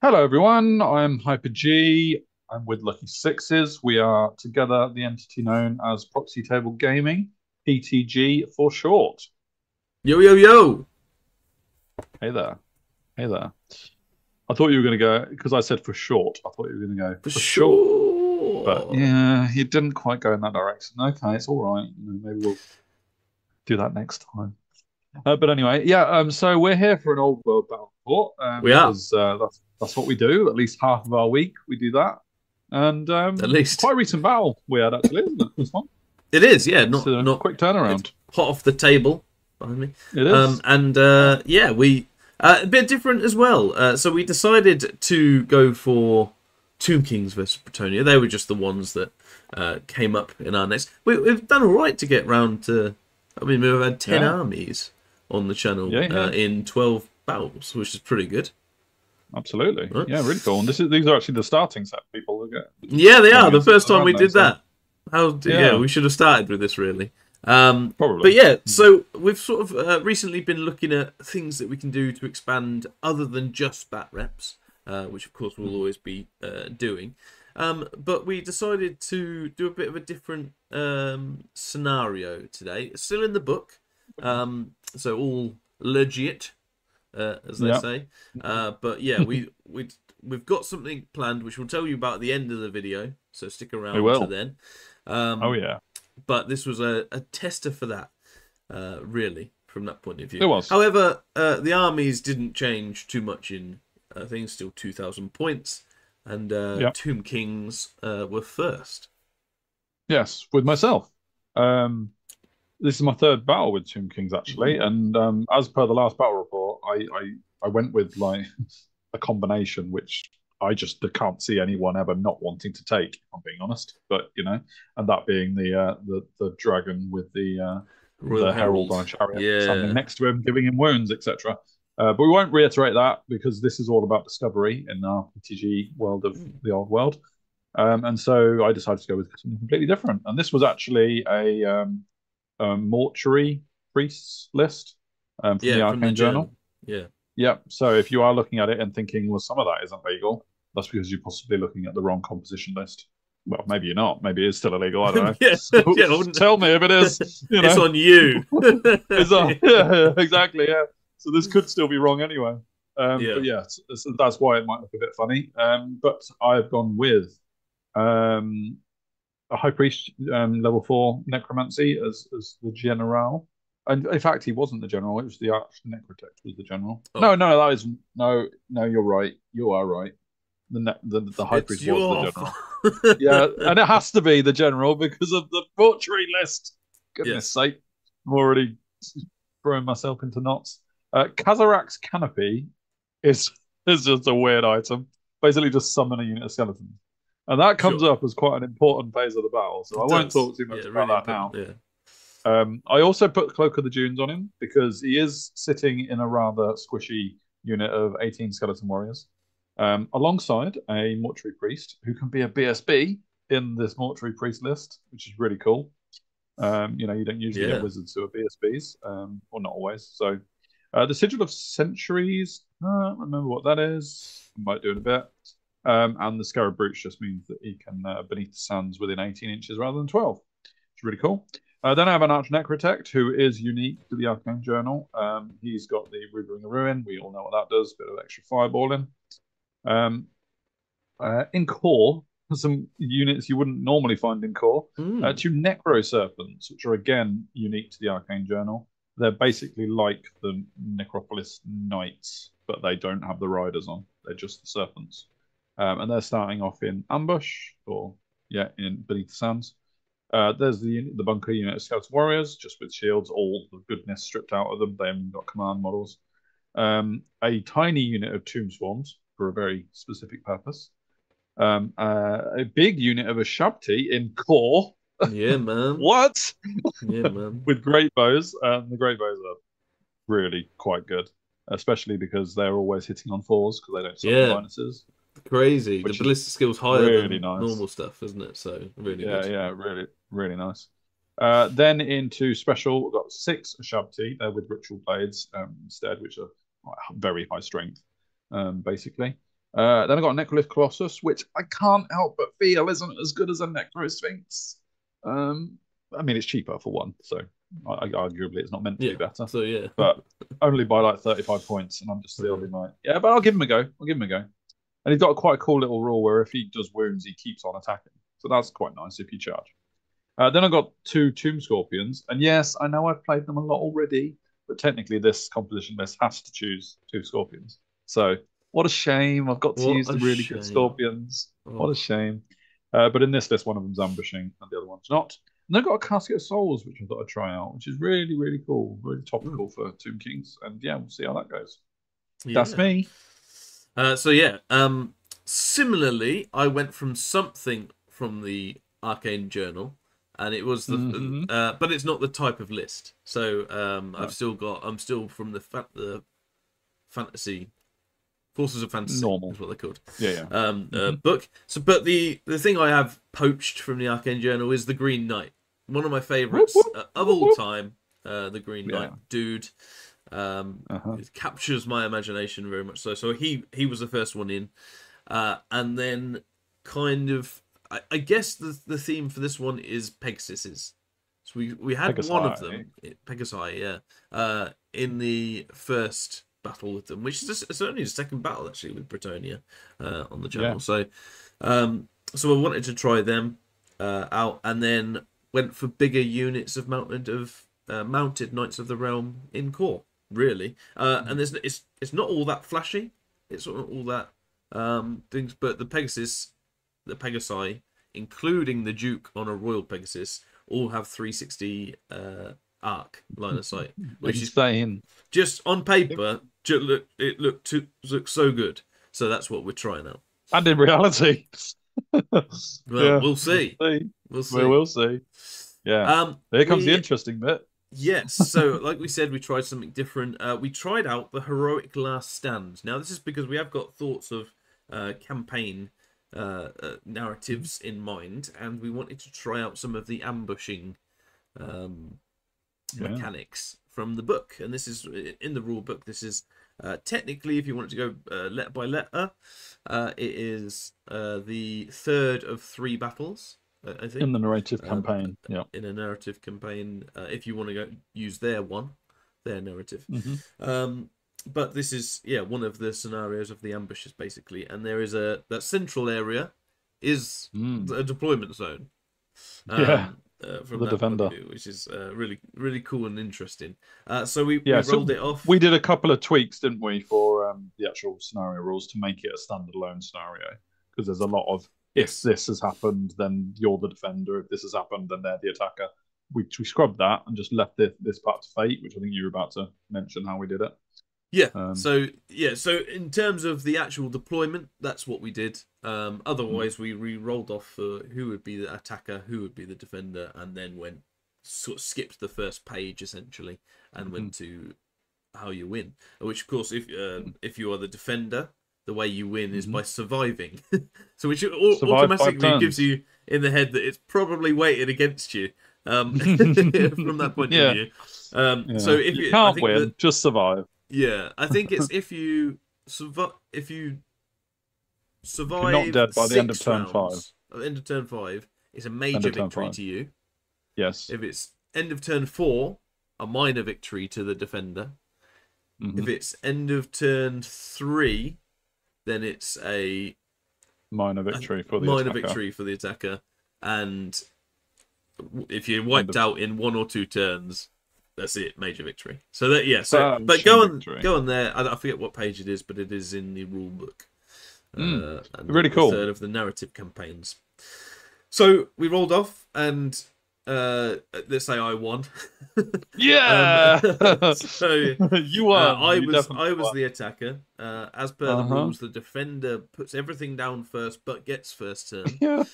Hello, everyone. I'm Hyper G. I'm with Lucky Sixes. We are together the entity known as Proxy Table Gaming, PTG for short. Yo, yo, yo. Hey there. Hey there. I thought you were going to go, because I said for short, I thought you were going to go For for sure. But sure. yeah, you didn't quite go in that direction. Okay, it's all right. Maybe we'll do that next time. But anyway, yeah. So we're here for an old world battle report, We are, because that's what we do. At least half of our week we do that, and at quite least. a recent battle we had actually, isn't it? This one. It is, yeah, It's not a not quick it's turnaround. hot off the table behind me. It is. And Yeah. yeah, we a bit different as well. So we decided to go for Tomb Kings versus Bretonnia. They were just the ones that came up in our next. We've done all right to get round to. I mean, we've had 10 Yeah. armies on the channel Yeah. Yeah. in 12 battles, which is pretty good. Absolutely. Right? Yeah. Really cool. And these are actually the starting set people that get Yeah, they are. joining The us, first time we aren't they? did So that. Yeah, yeah, we should have started with this really. probably. But yeah, so we've sort of recently been looking at things that we can do to expand other than just bat reps, which of course we'll always be doing. But we decided to do a bit of a different scenario today. It's still in the book, so all legit, as they Yeah. say. But yeah, we've got something planned, which we'll tell you about at the end of the video. So stick We around to will. then. Oh Um, yeah. but this was a tester for that, really, from that point of It view. was. However, the armies didn't change too much in things, still 2,000 points, and Yeah. Tomb Kings were first. Yes. With myself. Um, This is my third battle with Tomb Kings actually, Ooh. and as per the last battle report, I went with like a combination which I just can't see anyone ever not wanting to take, if I'm being honest. But and that being the dragon with Royal the herald on Herald. a chariot standing Yeah. next to him, giving him wounds, etc. But we won't reiterate that because this is all about discovery in our PTG world of Mm. the old world. And so I decided to go with something completely different. And this was actually a mortuary priests list from the Yeah, from the Arcane Journal. journal. Yeah. Yeah. So if you are looking at it and thinking, well, some of that isn't legal, that's because you're possibly looking at the wrong composition list. Well, maybe you're not. Maybe it is still illegal. I don't know. Yeah, So yeah. I wouldn't- tell me if it is. It's on you. Is that yeah, exactly, yeah. So this could still be wrong anyway. Yeah. But yeah, so that's why it might look a bit funny. But I've gone with um, a high priest level 4 necromancy as the general. And in fact, he wasn't the general. It was the arch necrotect was the general. Oh, No, that isn't. No, no, you're right. You are right. The high it's priest was the your fault. general. Yeah, and it has to be the general because of the mortuary list. Goodness Yes. sake, I'm already throwing myself into knots. Kazarak's canopy is is just a weird item. Basically, just summon a unit of skeletons, and that comes Sure. up as quite an important phase of the battle. So It I won't does. talk too much Yeah, about really that important. now. Yeah. I also put Cloak of the Dunes on him because he is sitting in a rather squishy unit of 18 skeleton warriors, alongside a mortuary priest who can be a BSB in this mortuary priest list, which is really cool. You don't usually get Yeah. wizards who are BSBs, or not always. So, the Sigil of Centuries, I don't remember what that is. I might do in a bit. And the Scarab Brute just means that he can beneath the sands within 18 inches rather than 12. It's really cool. Then I have an Arch Necrotect who is unique to the Arcane Journal. He's got the Reavering the Ruin. We all know what that does. Bit of extra fireballing. Um, in core, some units you wouldn't normally find in core. Mm. Two Necro Serpents, which are again unique to the Arcane Journal. They're basically like the Necropolis Knights, but they don't have the riders on. They're just the serpents. And they're starting off in ambush, or yeah, in beneath the sands. There's the bunker unit of Scouts Warriors, just with shields, all the goodness stripped out of them. They haven't got command models. A tiny unit of Tomb Swarms for a very specific purpose. A big unit of a Shabti in core. Yeah, man. What? Yeah, man. With great bows. The great bows are really quite good, especially because they're always hitting on fours because they don't suffer Yeah, minuses, crazy. The which is ballistic skill's higher really than nice. normal stuff, isn't it? So really Yeah, good. yeah, really, really nice. Then into special, we've got 6 Shabti. They're with ritual blades instead, which are very high strength, basically. Then I got a Necrolith Colossus, which I can't help but feel isn't as good as a Necrosphinx. I mean, it's cheaper for one, so arguably it's not meant to be better. So yeah, but only by like 35 points, and I'm just still like, yeah, but I'll give him a go. I'll give him a go. And he's got quite a cool little rule where if he does wounds, he keeps on attacking. So that's quite nice if you charge. Then I got 2 Tomb Scorpions, and yes, I know I've played them a lot already, but technically this composition list has to choose 2 Scorpions. So what a shame I've got to use the really good Scorpions. What a shame. But in this list, one of them's ambushing, and the other one's not. And they've got a Casket of Souls, which I thought I'd try out, which is really, really cool. Really topical for Tomb Kings. And yeah, we'll see how that goes. Yeah. That's me. Similarly, I went from something from the Arcane Journal, and it was the but it's not the type of list. So I'm still from the fantasy Forces of Fantasy. Normal is what they're called. Book. So, but the thing I have poached from the Arcane Journal is the Green Knight, one of my favourites of all time. The Green Knight dude. It captures my imagination very much so. So he was the first one in, and then kind of I guess the theme for this one is Pegasuses. So we had Pegasi. one of them, Pegasi, in the first battle with them, which is it's only the second battle actually with Bretonnia on the channel. So I wanted to try them out, and then went for bigger units of mounted Knights of the Realm in core. Really, and it's not all that flashy. It's not all that things, but the Pegasi, including the Duke on a Royal Pegasus, all have 360 arc line of sight, which is insane. Just on paper, it looks so good. So that's what we're trying out. And in reality, we'll see. We'll see. Yeah. Here comes the interesting bit. Yes, so like we said, we tried something different. We tried out the Heroic Last Stand. Now, this is because we have got thoughts of campaign narratives in mind, and we wanted to try out some of the ambushing mechanics from the book. And this is in the rule book. This is technically, if you wanted to go letter by letter, it is the third of 3 battles. I think in the narrative campaign, in a narrative campaign, if you want to go use their narrative. But this is one of the scenarios of the ambushes basically, and there is that central area is a deployment zone. From the defender, view, which is really really cool and interesting. So we rolled it off. We did a couple of tweaks, didn't we, for the actual scenario rules to make it a standalone scenario, because there's a lot of if this has happened, then you're the defender. If this has happened, then they're the attacker. We scrubbed that and just left this part to fate, which I think you were about to mention how we did it. So in terms of the actual deployment, that's what we did. Otherwise, we rolled off who would be the attacker, who would be the defender, and then skipped the first page essentially and went to how you win. Which, of course, if you are the defender, the way you win is by surviving. So which automatically gives you in the head that it's probably weighted against you from that point of view. So if you can't win, just survive. Yeah, I think it's if you survive not dead by the end of turn 5. At the end of turn 5, it's a major victory to you. Yes. If it's end of turn 4, a minor victory to the defender. If it's end of turn 3, then it's a minor victory for the attacker. And if you're wiped out in 1 or 2 turns, that's it, major victory. So but go on there. I forget what page it is, but it is in the rule book. Really cool. Third of the narrative campaigns. So we rolled off, and let's say I won. Yeah. So you won. I was the attacker. As per the rules, the defender puts everything down first, but gets first turn. Yeah.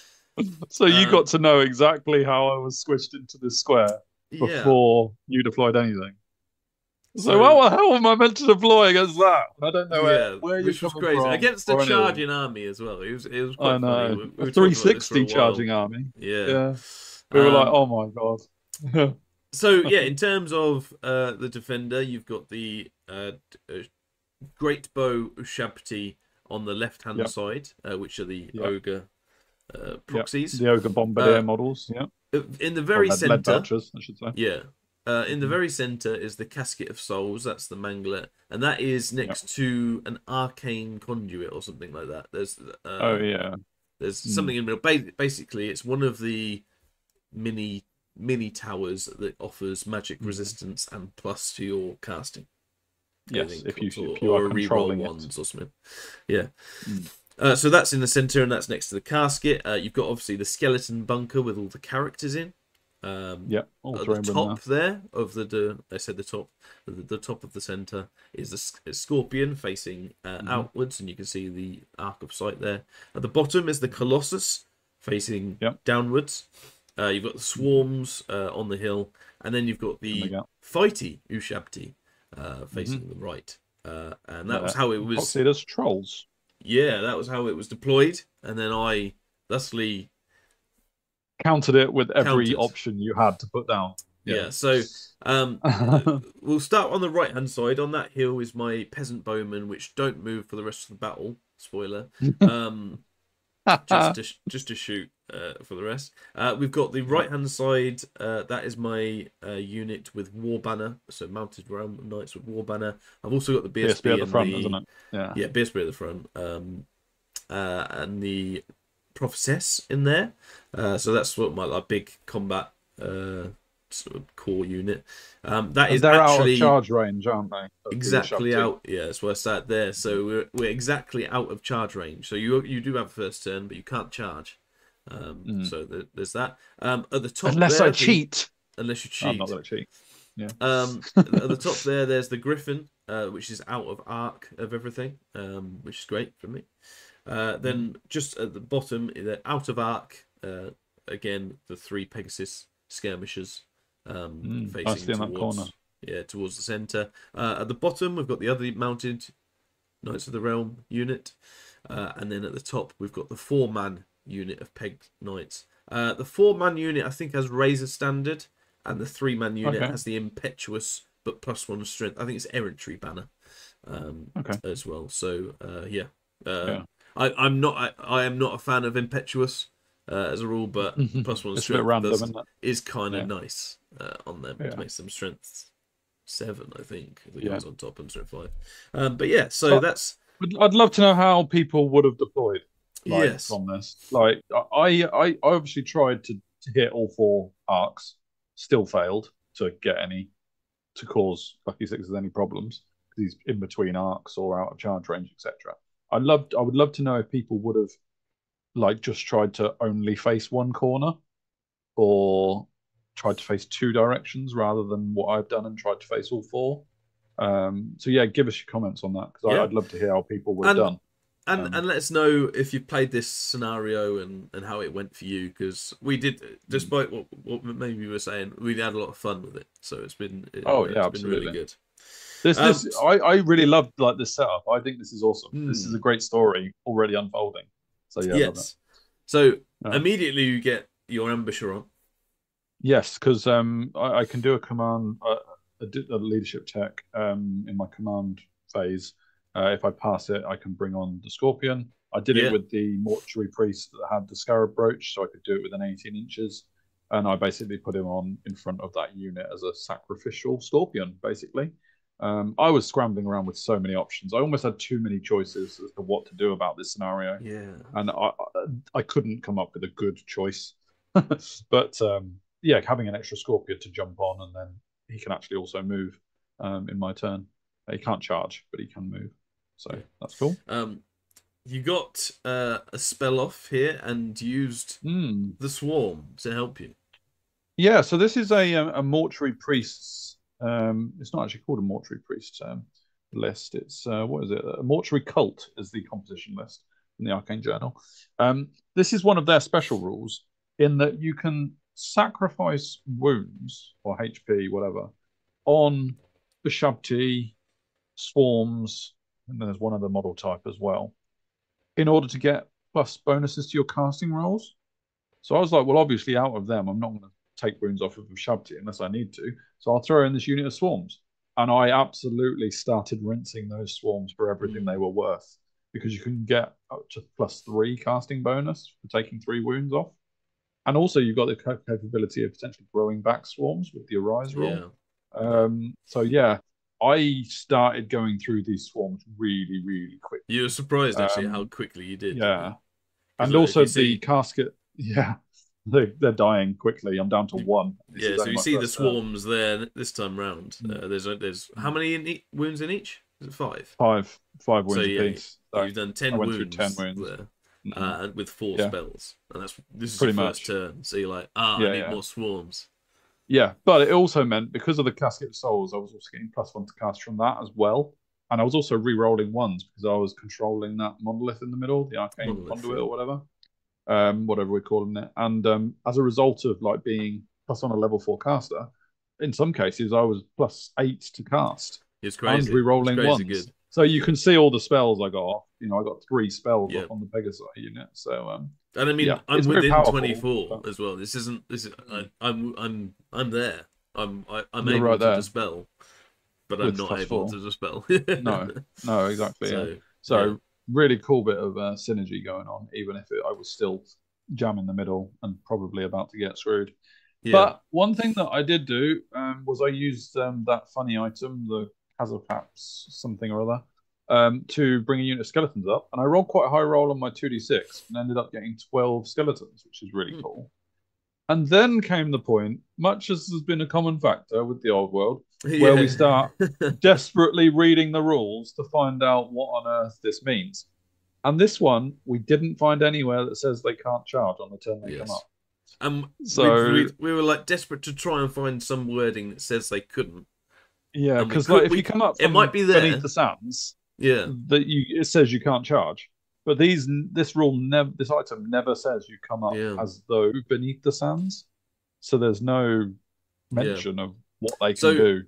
So you got to know exactly how I was squished into this square before you deployed anything. So how am I meant to deploy against that? I don't know where you're coming crazy. from. Against a charging army as well. It was quite funny. A 360 charging army. Yeah. We were like, oh my god. So in terms of the defender, you've got the Great Bow Ushabti on the left-hand Yep. side, which are the Yep. ogre Yep. proxies. The ogre bombardier models. Yeah. In the Or very lead center, belchers, I should say. yeah. In the very center is the Casket of Souls. That's the manglet, and that is Yep. next to an arcane conduit or something like that. Oh yeah. There's something in the middle. Basically, it's one of the mini towers that offers magic resistance and plus to your casting. Yes, if you or are a reroll controlling ones or something. Yeah. it. So that's in the center, and that's next to the casket. You've got obviously the skeleton bunker with all the characters in. Yeah, all At three the of them top there of I said the top of the center is the scorpion facing outwards, and you can see the arc of sight there. At the bottom is the colossus facing downwards. You've got the swarms on the hill, and then you've got the fighty Ushabti facing the right. And that was how it was. Proxy as trolls. Yeah, that was how it was deployed, and then I thusly countered it with every option you had to put down. Yeah, so we'll start on the right-hand side. On that hill is my peasant bowmen, which don't move for the rest of the battle. Spoiler. Just to shoot for the rest. We've got the right-hand side. That is my unit with war banner. So mounted realm knights with war banner. I've also got the BSB at the front, isn't it? Yeah, BSB at the front. And the prophetess in there. So that's what my big combat sort of core unit. That is they're actually out of charge range, aren't they? Exactly out. Yeah, that's why I sat there. So we're exactly out of charge range. So you do have a first turn, but you can't charge. So there's that. At the top, unless I cheat. Unless you cheat. I'm not going to cheat. Yeah. At the top there's the griffin, which is out of arc of everything, which is great for me. Then just at the bottom, they're out of arc. Again, the 3 Pegasus skirmishers facing towards towards the center. At the bottom, we've got the other mounted Knights of the Realm unit, and then at the top, we've got the 4-man unit of Peg Knights. The 4-man unit, I think, has Razor Standard, and the 3-man unit has the Impetuous but +1 strength. I think it's Errantry banner as well. So I am not a fan of Impetuous as a rule, but +1 strength is kind of nice on them. It makes them strength 7, I think. The guys on top and strength 5. But yeah, so that's. I'd love to know how people would have deployed. From this, I obviously tried to hit all 4 arcs, still failed to get any to cause Lucky Sixes any problems because he's in between arcs or out of charge range, etc. I would love to know if people would have just tried to only face one corner or tried to face 2 directions rather than what I've done and tried to face all 4. So yeah, give us your comments on that because I'd love to hear how people would have done. And let us know if you've played this scenario and how it went for you, because we did, despite what maybe you were saying, we had a lot of fun with it. So it's been been really good. I really loved this setup. I think this is awesome. This is a great story already unfolding. So yeah, I love it. So immediately you get your ambusher on. Yes, because I can do a command, a leadership check in my command phase. If I pass it, I can bring on the Scorpion. I did it with the mortuary priest that had the Scarab Brooch, so I could do it within 18 inches. And I basically put him on in front of that unit as a sacrificial Scorpion, basically. I was scrambling around with so many options. I almost had too many choices as to what to do about this scenario. Yeah. And I couldn't come up with a good choice. But having an extra Scorpion to jump on, and then he can actually also move in my turn. He can't charge, but he can move. So that's cool. You got a spell off here and used the Swarm to help you. Yeah, so this is a mortuary priest's. It's not actually called a mortuary priest list. It's what is it? A mortuary cult is the composition list in the Arcane Journal. This is one of their special rules in that you can sacrifice wounds or HP, whatever, on the Shabti, swarms, and there's one other model type as well, in order to get plus bonuses to your casting rolls. So I was like, well, obviously out of them, I'm not going to take wounds off of Shabti unless I need to. So I'll throw in this unit of swarms. And I absolutely started rinsing those swarms for everything they were worth, because you can get up to +3 casting bonus for taking 3 wounds off. And also, you've got the capability of potentially growing back swarms with the Arise roll. So, yeah, I started going through these swarms really, really quickly. You were surprised, actually, how quickly you did. Yeah. And also the casket, they're dying quickly. I'm down to 1. So you see the swarms there this time round. There's how many wounds in each? Is it 5? 5 wounds apiece. So you've done 10 wounds, 10 wounds there. And with 4 spells, and this is pretty your much first turn. So you're like, I need more swarms. Yeah, but it also meant because of the Casket of Souls, I was also getting +1 to cast from that as well, and I was also re-rolling 1s because I was controlling that monolith in the middle, the arcane conduit or whatever we're calling it. And as a result of like being +1 a level 4 caster, in some cases I was +8 to cast. It's crazy. And re-rolling 1s. Good. So you can see all the spells I got off. I got 3 spells off on the Pegasus unit. So and I mean, I'm within 24 as well. This is I'm there. I'm able right to dispel, but I'm not able to dispel. no, exactly. So really cool bit of synergy going on, even if I was still jam in the middle and probably about to get screwed. But one thing that I did do was I used that funny item, the Kazapaps something or other, to bring a unit of skeletons up. And I rolled quite a high roll on my 2d6 and ended up getting 12 skeletons, which is really cool. And then came the point, much as has been a common factor with the old world, where we start desperately reading the rules to find out what on earth this means. And this one, we didn't find anywhere that says they can't charge on the turn they come up. So we were like desperate to try and find some wording that says they couldn't. Yeah, because like if you come up from it might be there beneath the sands, it says you can't charge. But this item never says you come up as though beneath the sands. So there's no mention of what they can do.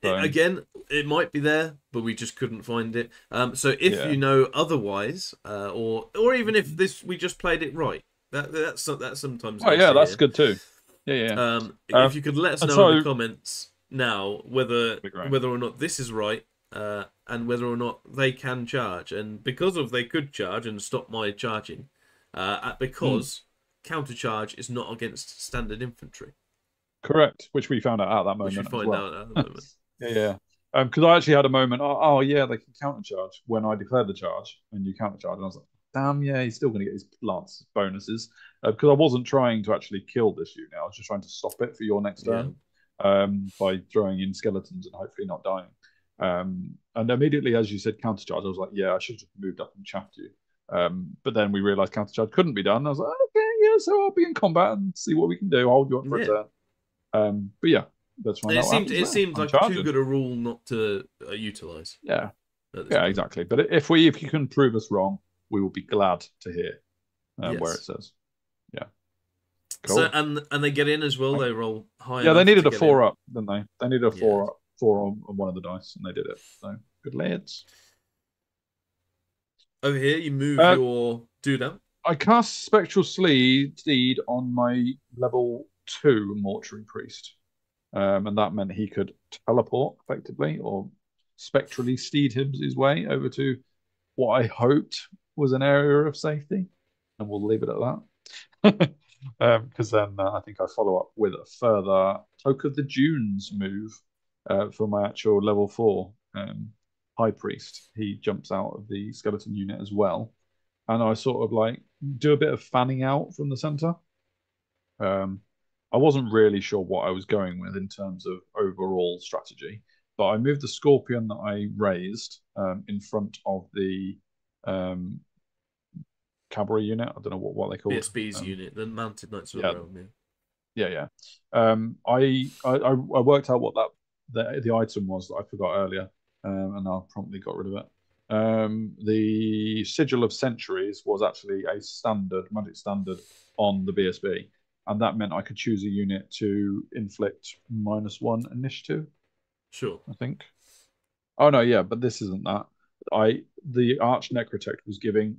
So, again, it might be there, but we just couldn't find it. So if you know otherwise, or even if we just played it right, that's sometimes. Oh yeah, that's good too. Yeah. If you could let us know in the comments now whether or not this is right, and whether or not they can charge, and because of they could charge and stop my charging, because counter charge is not against standard infantry. Correct, which we found out at that moment. Which we find out at the moment. Because I actually had a moment. Oh yeah, they can counter charge when I declared the charge, and you counter charge, and I was like, damn, yeah, he's still going to get his lance bonuses because I wasn't trying to actually kill this unit. I was just trying to stop it for your next turn by throwing in skeletons and hopefully not dying. And immediately, as you said, counter charge, I was like, yeah, I should have moved up and chaffed you. But then we realised counter charge couldn't be done. I was like, okay, yeah, so I'll be in combat and see what we can do. I'll hold you up for a turn. But yeah, that's fine. It seemed like too good a rule not to utilise. Yeah, exactly. But if you can prove us wrong, we will be glad to hear where it says. Yeah. Cool. So and they get in as well. They roll high. Yeah, they needed a 4 up, didn't they? They needed a 4 up, 4 on one of the dice, and they did it. So good lads. Over here, you move your doodad. I cast Spectral Steed on my level 2 mortuary priest, and that meant he could teleport effectively or spectrally steed his way over to what I hoped was an area of safety, and we'll leave it at that. Because then I think I follow up with a further Toke of the Dunes move for my actual level 4 High Priest. He jumps out of the skeleton unit as well, and I sort of like do a bit of fanning out from the center. I wasn't really sure what I was going with in terms of overall strategy, but I moved the Scorpion that I raised in front of the cavalry unit. I don't know what they call it. BSB's unit, the Mounted Knights of the Realm. Yeah. I worked out what the item was that I forgot earlier, and I promptly got rid of it. The Sigil of Centuries was actually a magic standard on the BSB, and that meant I could choose a unit to inflict -1 initiative. Sure. I think. Oh no, yeah, but this isn't that. The Arch Necrotect was giving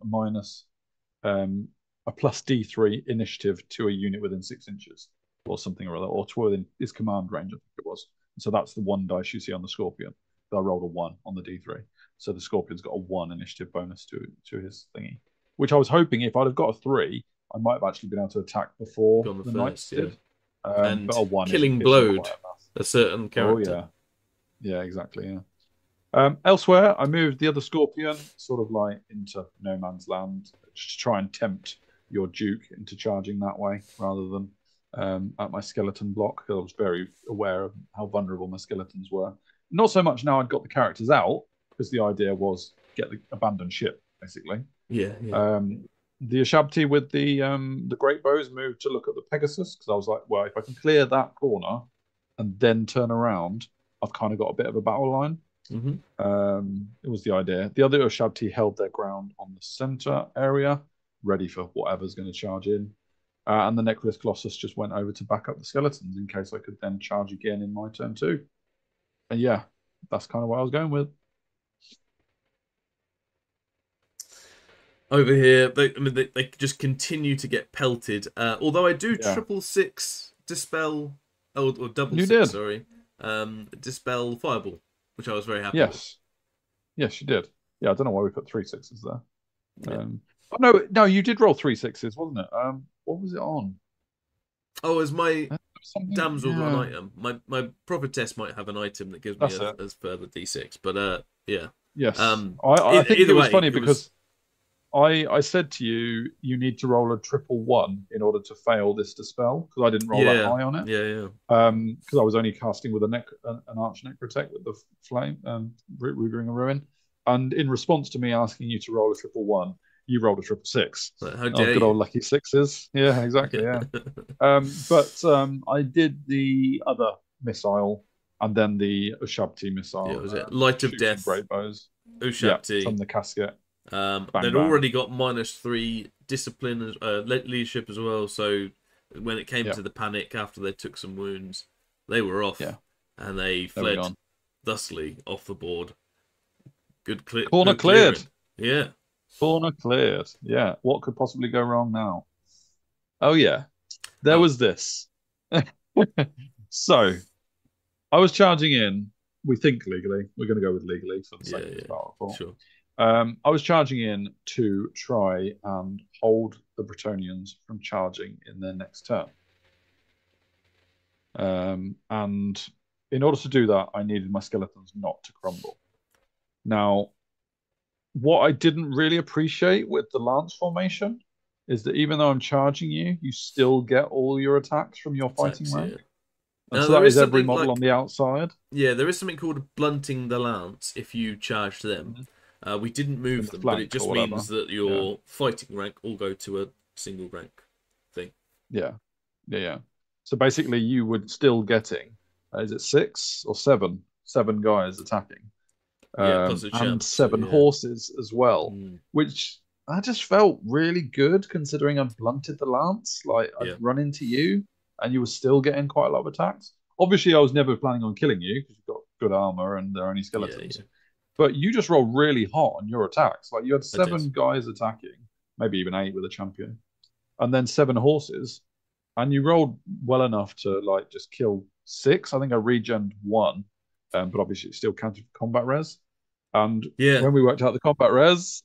a plus D3 initiative to a unit within 6 inches, or something or other, or to within his command range, I think it was. So that's the 1 dice you see on the Scorpion. I rolled a 1 on the D3. So the Scorpion's got a 1 initiative bonus to his thingy. Which I was hoping if I'd have got a 3, I might have actually been able to attack before On the the first, Knights did. And but a 1 killing isn't blowed quite enough. a certain character. Oh, yeah. Yeah, exactly, yeah. Elsewhere, I moved the other Scorpion sort of like into no man's land just to try and tempt your Duke into charging that way rather than at my skeleton block, because I was very aware of how vulnerable my skeletons were. Not so much now I'd got the characters out, because the idea was get the abandoned ship, basically. Yeah. The Ashabti with the great bows moved to look at the Pegasus, because I was like, well, if I can clear that corner and then turn around, I've kind of got a bit of a battle line. It was the idea. The other Ashabti held their ground on the center area, ready for whatever's going to charge in. And the Necrolis Colossus just went over to back up the skeletons in case I could then charge again in my turn 2. And yeah, that's kind of what I was going with. Over here, they just continue to get pelted. Although I do 666 dispel, or double you 6, did. sorry, dispel fireball, which I was very happy with. Yes, you did. Yeah, I don't know why we put 3 6s there. Yeah. No, you did roll 3 6s, wasn't it? What was it on? Oh, as my damsel got an Yeah. item. My prophetess might have an item that gives me a further d6, but yeah. Yes. I think it was funny because I said to you, you need to roll a 111 in order to fail this dispel, because I didn't roll that high on it. Yeah. Because I was only casting with an Arch Necrotech with the flame, Rootering a Ruin. And in response to me asking you to roll a 111, you rolled a 666. How dare good old lucky 6s. Yeah, exactly. Yeah. But I did the other missile and then the Ushabti missile. Yeah, was it Light of Death? Great bows. Ushabti. From the casket. They'd already got -3 discipline, leadership as well. So when it came to the panic after they took some wounds, they were off, and they fled thusly off the board. Good corner cleared. Yeah. Corner cleared. Yeah. What could possibly go wrong now? Oh yeah, there was this. So I was charging in. We think legally. We're going to go with legally for the sake of this battle. Sure. I was charging in to try and hold the Bretonnians from charging in their next turn. And in order to do that, I needed my skeletons not to crumble. Now, what I didn't really appreciate with the Lance formation is that even though I'm charging you, you still get all your attacks from your fighting rank. And so that is every model on the outside. Yeah, there is something called blunting the Lance if you charge them. We didn't move them, but it just means that your fighting rank will go to a single rank thing. Yeah. So basically, you would still getting, is it 6 or 7? 7 guys attacking. Plus a champ, and 7 horses as well, which I just felt really good considering I'd blunted the Lance. Like, I'd run into you, and you were still getting quite a lot of attacks. Obviously, I was never planning on killing you, because you've got good armor and they're only skeletons. But you just rolled really hot on your attacks. Like, you had 7 guys attacking, maybe even 8 with a champion, and then 7 horses, and you rolled well enough to like just kill 6. I think I regened 1, but obviously it still counted for combat res. And when we worked out the combat res,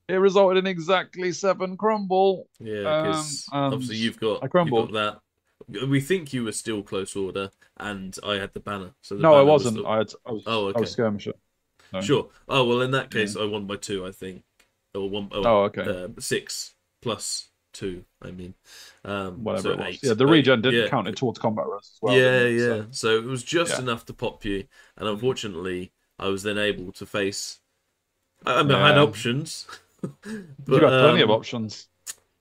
it resulted in exactly 7 crumble. Yeah, because obviously you've got that. We think you were still close order, and I had the banner. So the banner I wasn't. I was skirmisher. No. Sure. Oh well, in that case, I won by 2, I think, or 1. Okay. 6 plus 2. I mean, whatever so it was. 8. Yeah, the regen didn't count it towards combat res as well. So it was just enough to pop you, and unfortunately, I was then able to face. I mean, I had options. But, you got plenty of options.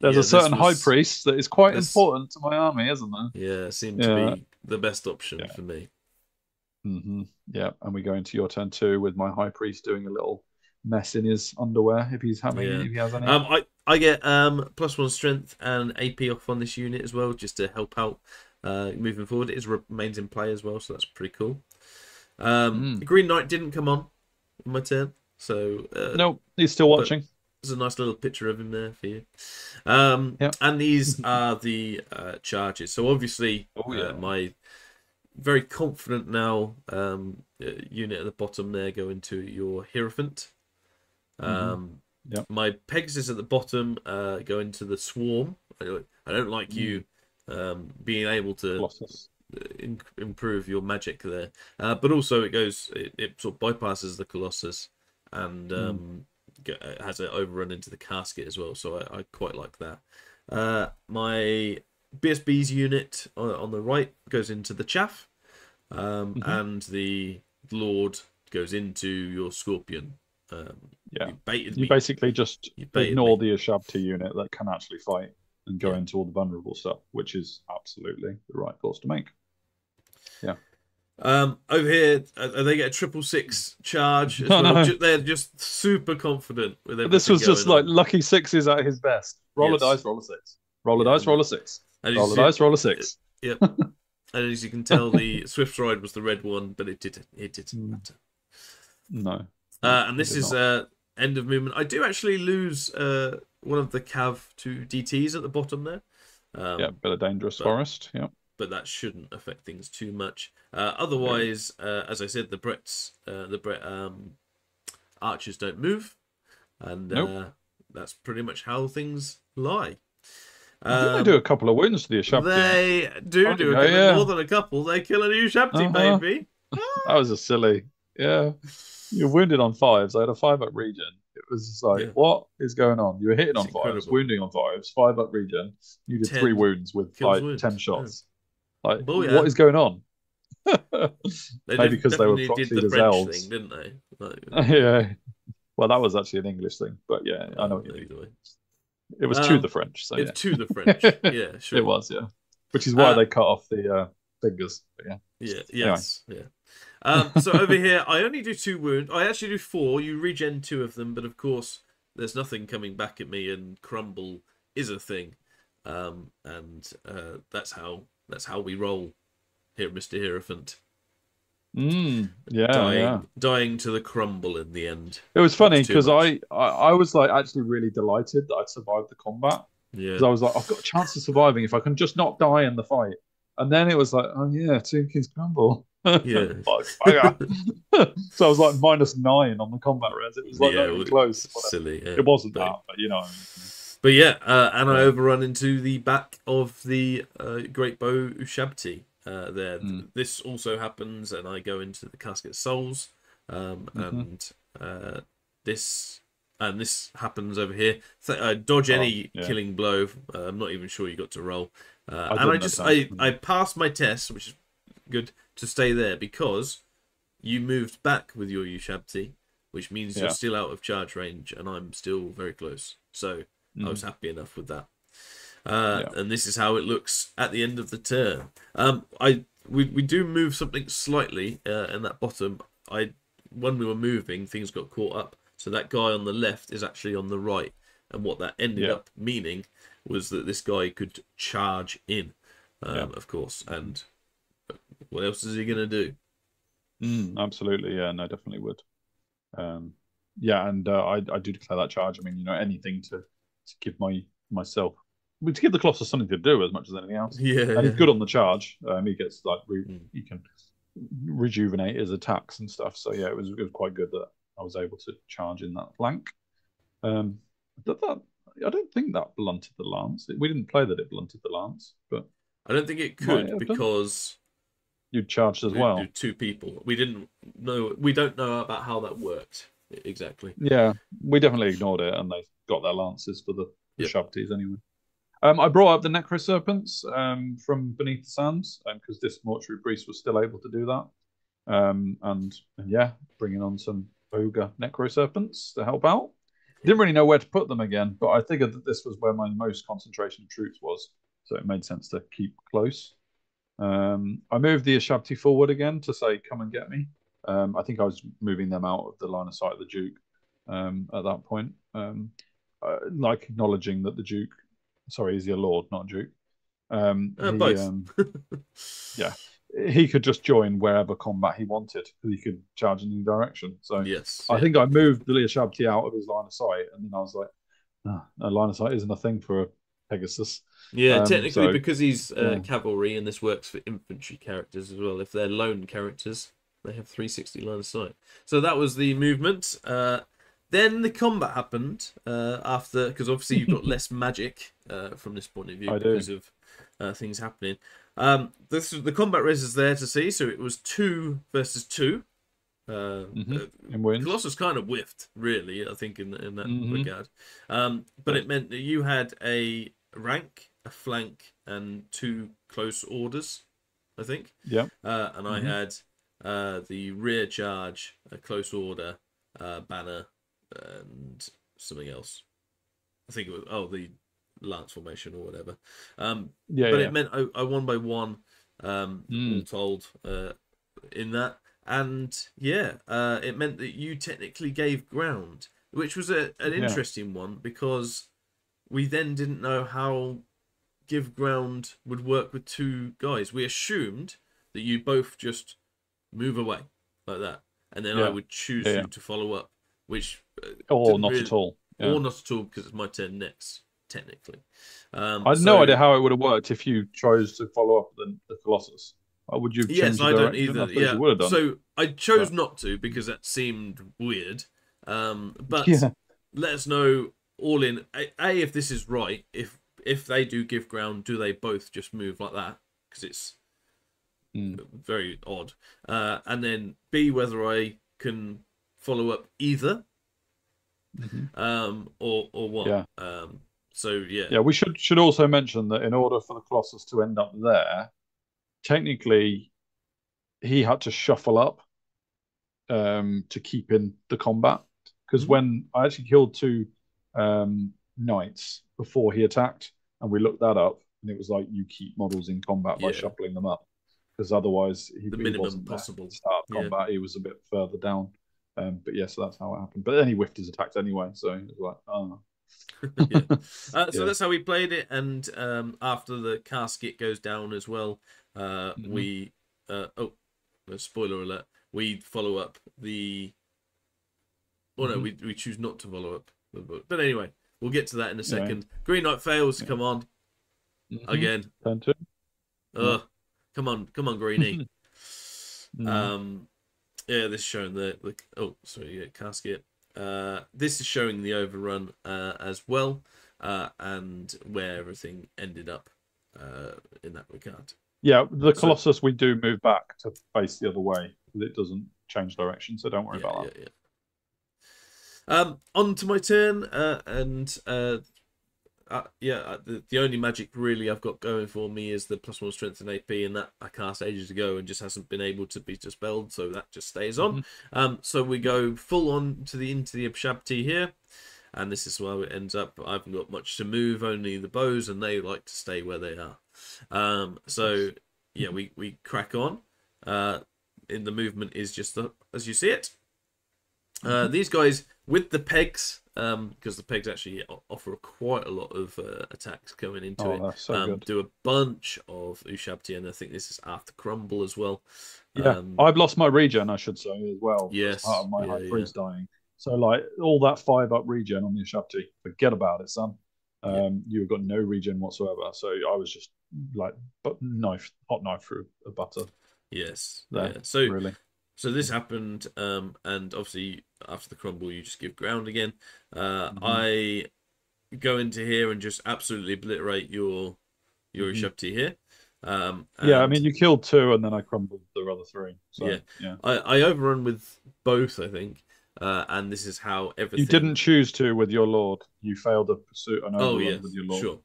There's a certain high priest that is quite important to my army, isn't there? Yeah, it seemed to be the best option for me. Yeah, and we go into your turn 2 with my high priest doing a little mess in his underwear if he's having if he has any. I get +1 strength and AP off on this unit as well, just to help out moving forward. It remains in play as well, so that's pretty cool. The Green Knight didn't come on in my turn, so no, he's still watching. There's a nice little picture of him there for you. And these are the charges. So obviously, very confident now. Unit at the bottom there go into your Hierophant. Yep. My Pegasus at the bottom go into the Swarm. I don't like you being able to improve your magic there, but also it sort of bypasses the Colossus and has an overrun into the casket as well. So I quite like that. My BSB's unit on the right goes into the Chaff, and the Lord goes into your Scorpion. Yeah, you baited you me. basically just ignore the Ashabti unit that can actually fight and go Yeah. into all the vulnerable stuff, which is absolutely the right course to make. Yeah. Over here, they get a 666 charge as well. They're just super confident with everything. This was just going like on. lucky sixes at his best. Roll a dice, roll a six. Roll a dice, roll a six. Roll a dice, roll a six. Yep. And as you can tell, the Swift Ride was the red one, but it didn't matter. No. And this is end of movement. I do actually lose one of the Cav to DTs at the bottom there. Yeah, bit of dangerous forest. Yeah. But that shouldn't affect things too much. Otherwise, as I said, the Brett archers don't move, and that's pretty much how things lie. I think they do a couple of wounds to the Ashabti. They do more than a couple. They kill a Ashabti, baby. That was a silly. Yeah, you're wounded on fives. I had a 5-up regen. It was just like, what is going on? You were hitting on fives, wounding on fives, 5-up regen. You did 3 wounds with like 10 shots. Like, what is going on? Maybe because they were proxied as elves, thing, didn't they? Like, yeah. Well, that was actually an English thing, but yeah, I know what you mean. It was to the French, so it's to the French. Yeah, sure. It was, yeah. Which is why they cut off the fingers. But yeah. Yes. Anyway. Yeah. So over here, I only do 2 wounds. I actually do 4. You regen 2 of them, but of course, there's nothing coming back at me, and crumble is a thing. And that's how we roll here, Mr. Hierophant. Dying to the crumble in the end. It was funny because I was like actually really delighted that I'd survived the combat. Yeah. Because I was like, I've got a chance of surviving if I can just not die in the fight. And then it was like, oh yeah, Tomb King's crumble. Yeah. So I was like -9 on the combat res. It was like that was close. Silly. Yeah. It wasn't that, but you know. But yeah, and I overrun into the back of the Great Bow Ushabti. There, this also happens, and I go into the Casket Souls, and this happens over here. Dodge any killing blow. I'm not even sure you got to roll, and I passed my test, which is good to stay there because you moved back with your Ushabti, which means you're still out of charge range, and I'm still very close. So I was happy enough with that. And this is how it looks at the end of the turn. We do move something slightly in that bottom. When we were moving, things got caught up. So that guy on the left is actually on the right. And what that ended up meaning was that this guy could charge in, of course. And what else is he going to do? Absolutely, yeah, no, definitely would. Yeah, and I do declare that charge. I mean, you know, anything to give myself. To give the Colossus something to do as much as anything else. Yeah, and he's good on the charge. He gets like he can rejuvenate his attacks and stuff. So yeah, it was quite good that I was able to charge in that flank. I don't think that blunted the lance. We didn't play that it blunted the lance, but I don't think it could because you charged as well. 2 people. We don't know about how that worked exactly. Yeah, we definitely ignored it, and they got their lances for the Shabtis anyway. I brought up the Necro Serpents from Beneath the Sands because this mortuary priest was still able to do that. And yeah, bringing on some ogre Necro Serpents to help out. Didn't really know where to put them again, but I figured that this was where my most concentration of troops was, so it made sense to keep close. I moved the Ashabti forward again to say, come and get me. I think I was moving them out of the line of sight of the Duke at that point. Like acknowledging that the Duke... Sorry, he's your lord, not Duke. Both. Yeah, he could just join wherever combat he wanted because he could charge in any direction. So I think I moved the Ashabti out of his line of sight, and then I was like, no, line of sight isn't a thing for Pegasus. Yeah, technically, So because he's yeah. cavalry, and this works for infantry characters as well. If they're lone characters, they have 360 line of sight. So that was the movement. Then the combat happened after, because obviously you've got less magic from this point of view I do. because of things happening. The combat res is there to see, so it was 2 versus 2. In wins. Colossus kind of whiffed, really, I think, in that regard. But Yes. it meant that you had a rank, a flank, and 2 close orders, I think. Yeah. And I had the rear charge, a close order, banner, and something else. I think it was the lance formation or whatever. But it meant I won by 1, all told, in that. And it meant that you technically gave ground, which was an interesting one, because we then didn't know how give ground would work with 2 guys. We assumed that you both just move away like that, and then I would choose you to follow up, which or not at all. Yeah. Or not at all, because it's my turn next, technically. I had no idea how it would have worked if you chose to follow up the Colossus. Would you have changed I don't direction? either. I suppose you would have done. So I chose not to, because that seemed weird. But let us know all in if this is right. If they do give ground, do they both just move like that? Because it's very odd. And then B, whether I can follow up either, or what. Yeah. Yeah, we should also mention that in order for the Colossus to end up there, technically he had to shuffle up to keep in the combat, because when I actually killed 2 knights before he attacked, and we looked that up, and it was like, you keep models in combat by shuffling them up, because otherwise he wasn't possible to start combat. He was a bit further down. But so that's how it happened. But then he whiffed his attacks anyway, so it was like, oh. So that's how we played it. And after the casket goes down as well, we spoiler alert, we follow up the we choose not to follow up the book, but anyway, we'll get to that in a second. Green Knight fails to come on again. Turn 2. Come on, Greenie. This is showing the casket. This is showing the overrun as well, and where everything ended up in that regard. Yeah, the Colossus, we do move back to face the other way, because it doesn't change direction, so don't worry about that. On to my turn, the only magic really I've got going for me is the +1 strength and AP, and that I cast ages ago and just hasn't been able to be dispelled, so that just stays on. So we go full on into the Abshabti here, and this is where it ends up. I haven't got much to move, only the bows, and they like to stay where they are. We crack on. In the movement is just as you see it. These guys with the pegs, because the pegs actually offer quite a lot of attacks going into it. That's so good. Do a bunch of Ushabti, and I think this is after Crumble as well. I've lost my regen, I should say, as well. Yes, part of my high priest dying. So like all that 5-up regen on the Ushabti, forget about it, son. You've got no regen whatsoever. So I was just like hot knife through a butter. Yes. There, So really. So this happened, and obviously after the crumble, you just give ground again. I go into here and just absolutely obliterate your Ushabti here. I mean, you killed 2, and then I crumbled the other 3. So, I overrun with both, I think, and this is how everything. You didn't choose to with your lord. You failed a pursuit and overrun with your lord. Sure.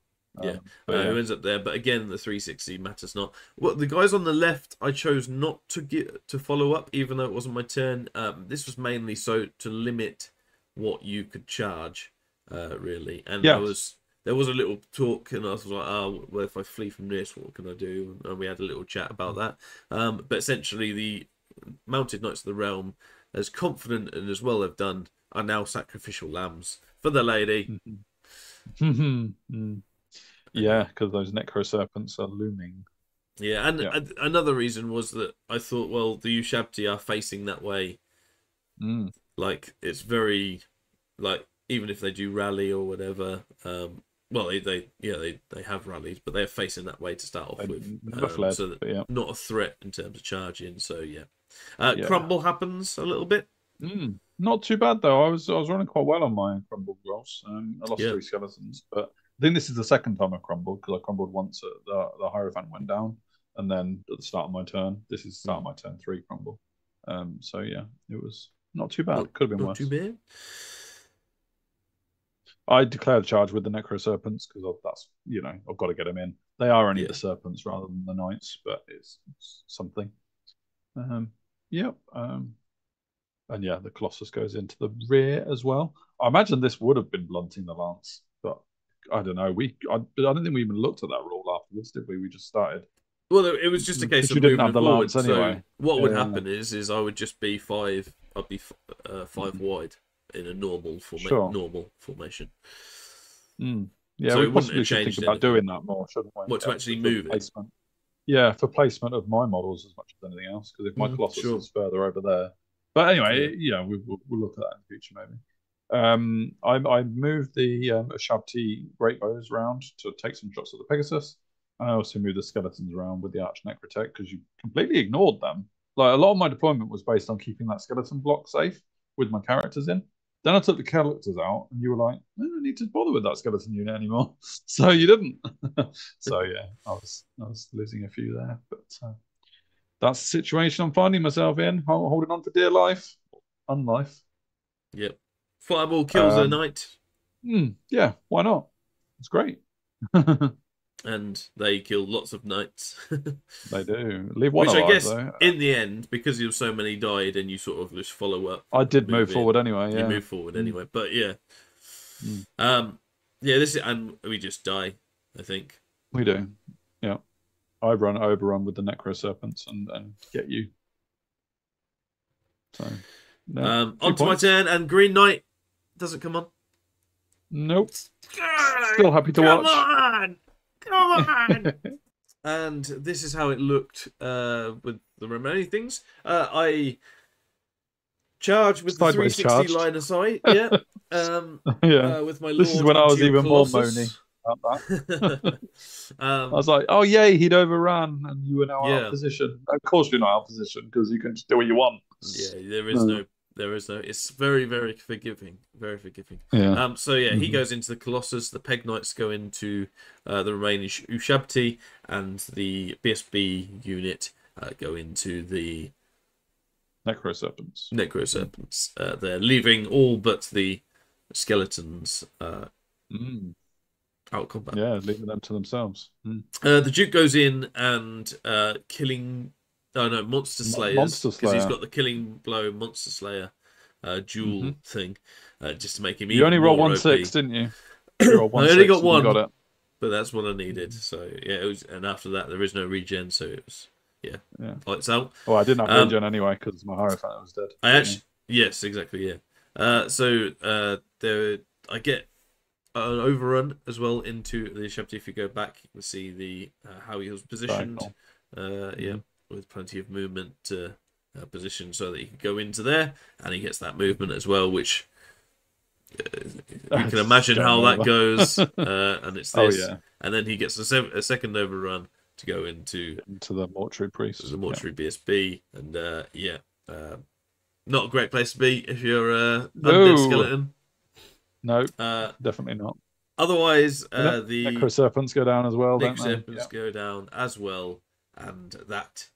Who ends up there? But again, the 360 matters not. Well, the guys on the left, I chose not to follow up, even though it wasn't my turn. This was mainly so to limit what you could charge, really. And there was a little talk, and I was like, "Oh, well, if I flee from this, what can I do?" And we had a little chat about that. But essentially, the Mounted Knights of the Realm, as confident and as well have done, are now sacrificial lambs for the lady. Yeah, because those necro serpents are looming. Yeah, and another reason was that I thought, well, the Ushabti are facing that way. Like, it's very, like, even if they do rally or whatever, well, they have rallied, but they're facing that way to start off They with, never fled, so that but yeah. not a threat in terms of charging. So yeah, Yeah. crumble happens a little bit. Not too bad though. I was running quite well on my crumbled rolls. I lost Yeah. 3 skeletons, but I think this is the second time I've crumbled because I crumbled once at the Hierophant went down, and then at the start of my turn. This is the start of my turn 3 crumble. So yeah, it was not too bad. Could have been Not too worse. bad. I declared a charge with the Necro Serpents because that's I've got to get them in. They are only the serpents rather than the knights, but it's something. Yep. And yeah, the Colossus goes into the rear as well. I imagine this would have been blunting the lance, but I don't know. I don't think we even looked at that rule afterwards, did we? We just started. Well, it was just a case of you didn't moving have the forward. lance anyway. So what would happen is I would just be 5. I'd be 5 wide in a normal formation. Yeah, so we possibly should think about doing that more, shouldn't we? To actually move it. Yeah, for placement of my models as much as anything else. Because if my Colossus is further over there, but anyway, we'll look at that in the future maybe. I moved the Shabti Great Bows around to take some shots at the Pegasus. I also moved the skeletons around with the Arch Necrotech because you completely ignored them. Like a lot of my deployment was based on keeping that skeleton block safe with my characters in. Then I took the characters out, and you were like, I don't need to bother with that skeleton unit anymore. So you didn't. So yeah, I was losing a few there, but that's the situation I'm finding myself in, holding on for dear life, unlife. Yep. Fireball kills a knight. Yeah, why not? It's great. And they kill lots of knights. They do. Leave one Which alive, I guess, though. in the end, because you have so many died and you sort of just follow up. I did move forward anyway, yeah. You move forward anyway, but yeah. Yeah, this is, and we just die, I think. We do, yeah. I overrun with the Necro Serpents and get you. So, no, onto my turn, and Green Knight doesn't come on. Nope. Still happy to watch. Come on! And this is how it looked with the remaining things. I charged with the 360 line of sight. Yeah. With my this is when I was even more moany about that. I was like, oh, yay, he'd overrun and you were now out of position. Of course you're not out of position because you can just do what you want. Yeah, there is no. It's very, very forgiving. Very forgiving. Yeah. So yeah, he goes into the Colossus. The Peg Knights go into the remaining Ushabti, and the BSB unit go into the Necro Serpents. They're leaving all but the skeletons out of combat. Yeah, leaving them to themselves. The Duke goes in and killing. Oh no, Monster Slayers, because he's got the Killing Blow Monster Slayer dual thing, just to make him. You only rolled 1/6, didn't you? I only got one, got it. But that's what I needed. So yeah, it was, and after that there is no regen, so it was lights out. Well, I didn't have regen anyway because my Hierophant was dead. Yes, exactly, yeah. There I get an overrun as well into the Shabti. If you go back, you can see the how he was positioned. Yeah. With plenty of movement position so that he can go into there, and he gets that movement as well, which you can imagine how that goes. And it's this, and then he gets a second overrun to go into the Mortuary Priest, the Mortuary BSB, and not a great place to be if you're undead skeleton. No, definitely not. Otherwise, the Necro Serpents go down as well. Necro Serpents go down as well, and that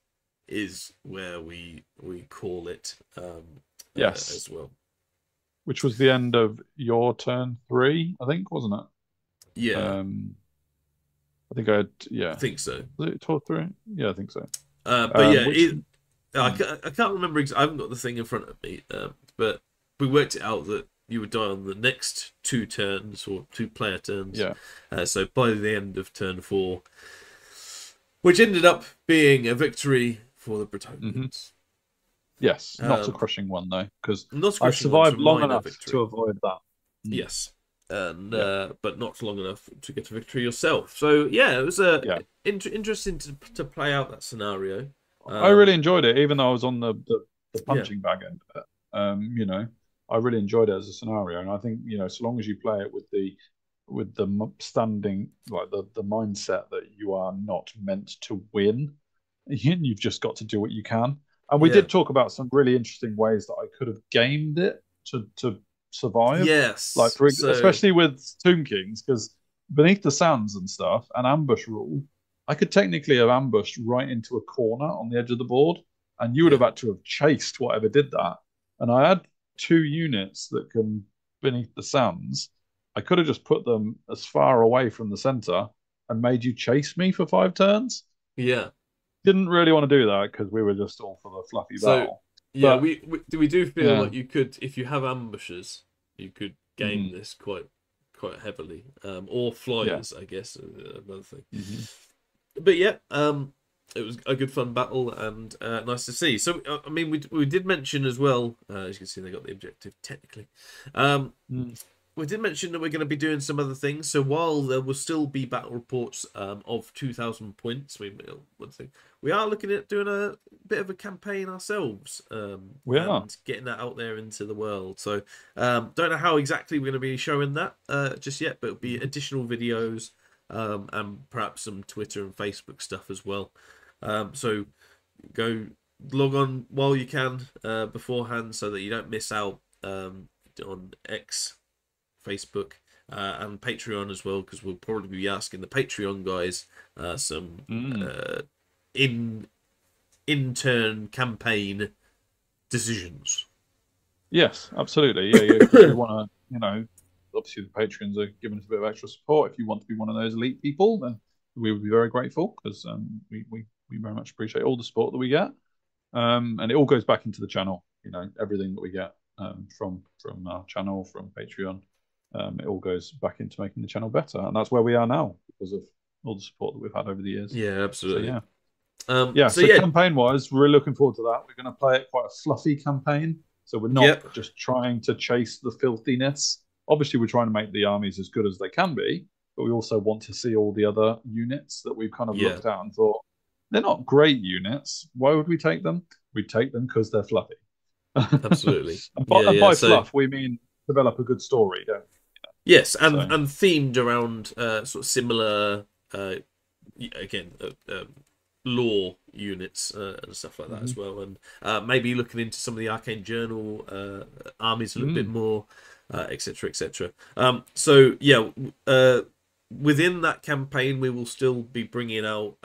is where we call it as well. Which was the end of your turn 3, I think, wasn't it? Yeah. I think I had, I think so. Was it 12-3? Yeah, I think so. But I can't remember. I haven't got the thing in front of me, but we worked it out that you would die on the next 2 turns or 2 player turns. Yeah. So by the end of turn 4, which ended up being a victory for the Bretonnians. Yes, not a crushing one though, because I survived long enough to avoid that. Yes, and but not long enough to get a victory yourself. So yeah, it was interesting to play out that scenario. I really enjoyed it, even though I was on the punching bag end of it. I really enjoyed it as a scenario, and I think so long as you play it with the standing, like the mindset that you are not meant to win. You've just got to do what you can. And we did talk about some really interesting ways that I could have gamed it to survive. Yes. Like especially with Tomb Kings, because Beneath the Sands and stuff, and ambush rule, I could technically have ambushed right into a corner on the edge of the board, and you would have had to have chased whatever did that. And I had 2 units that can Beneath the Sands. I could have just put them as far away from the center and made you chase me for 5 turns. Yeah. Didn't really want to do that because we were just all for the fluffy battle. Yeah, but, we do feel like you could, if you have ambushes, you could game this quite heavily, or flyers, I guess, another thing. But yeah, it was a good fun battle and nice to see. So I mean, we did mention as well, as you can see, they got the objective technically. We did mention that we're going to be doing some other things. So while there will still be battle reports of 2,000 points, we are looking at doing a bit of a campaign ourselves. We are. And getting that out there into the world. So don't know how exactly we're going to be showing that just yet, but it'll be additional videos and perhaps some Twitter and Facebook stuff as well. So go log on while you can beforehand so that you don't miss out on X, Facebook, and Patreon as well, because we'll probably be asking the Patreon guys some in-turn campaign decisions. Yes, absolutely. Yeah, if you want to, obviously the Patreons are giving us a bit of extra support. If you want to be one of those elite people, then we would be very grateful, because we very much appreciate all the support that we get. And it all goes back into the channel. Everything that we get from our channel, from Patreon, it all goes back into making the channel better. And that's where we are now because of all the support that we've had over the years. Yeah, absolutely. So, so campaign-wise, we're looking forward to that. We're going to play it quite a fluffy campaign. So we're not just trying to chase the filthiness. Obviously, we're trying to make the armies as good as they can be, but we also want to see all the other units that we've kind of looked at and thought, they're not great units. Why would we take them? We take them because they're fluffy. Absolutely. and by fluff, we mean develop a good story, don't we? Yes, and themed around sort of similar, lore units and stuff like that as well. And maybe looking into some of the Arcane Journal armies a little bit more, etc., etc. Within that campaign, we will still be bringing out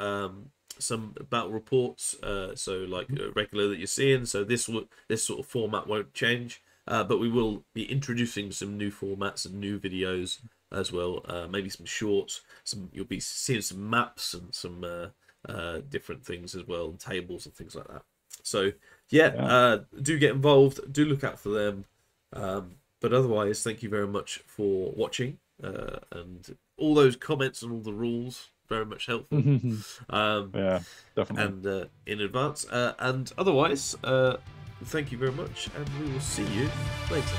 some battle reports, regular that you're seeing. So this sort of format won't change. But we will be introducing some new formats and new videos as well. Maybe some shorts. You'll be seeing some maps and some different things as well, and tables and things like that. So do get involved. Do look out for them. But otherwise, thank you very much for watching, and all those comments and all the rules. Very much helpful. Yeah, definitely. And in advance. And otherwise. Thank you very much, and we will see you later.